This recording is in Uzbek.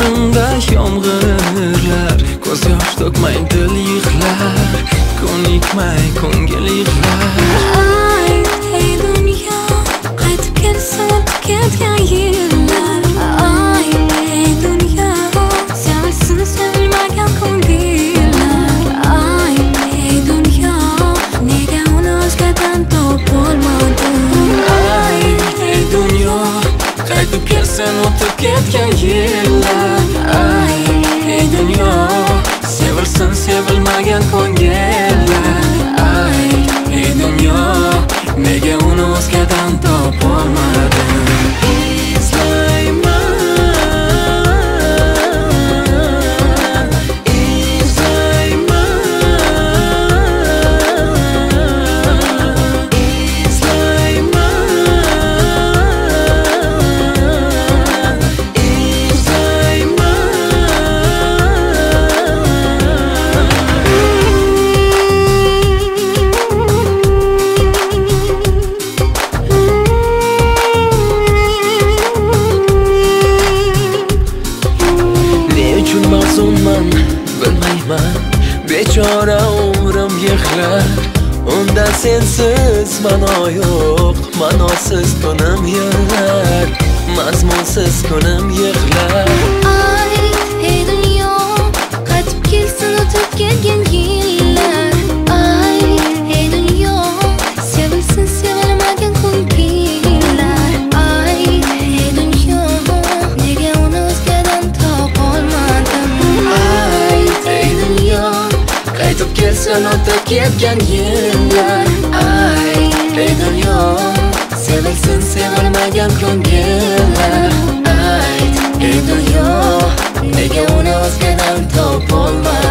ko'zlarimda yomg'irlar, ko'z yosh to'kmay dil yig'lar, ko'nikmay ko'ngil yig'lar. Ey dunyo, qaytib kelsa o'tib ketgan yillar. Ey dunyo, sevilsin sevilmagan ko'ngillar. Ey dunyo, nega uni o'zgadan topolmadim? Ey dunyo, qaytib kelsan o'tib ketgan yillar. Ey dunyo, sevilsin sevilmagan ko'ngillar. Ey dunyo, nega uni o'zgadan topolmadim? Bilmayman, bechora umrim yig'lar. Unda sensiz ma'no yo'q, ma'nosiz kunim yig'lar, mazmunsiz kunim yig'lar. Ey dunyo, qaytib kelsin o'tib ketgan yillar. Ey dunyo, sevilsin sevilmagan ko'ngillar. Ey dunyo, nega uni o'zgadan topolmadim? Ey dunyo, qaytib kelsan o'tib ketgan yillar. Ey dunyo, sevilsin sevilmagan ko'ngillar. Ey dunyo, nega uni o'zgadan topolmadim?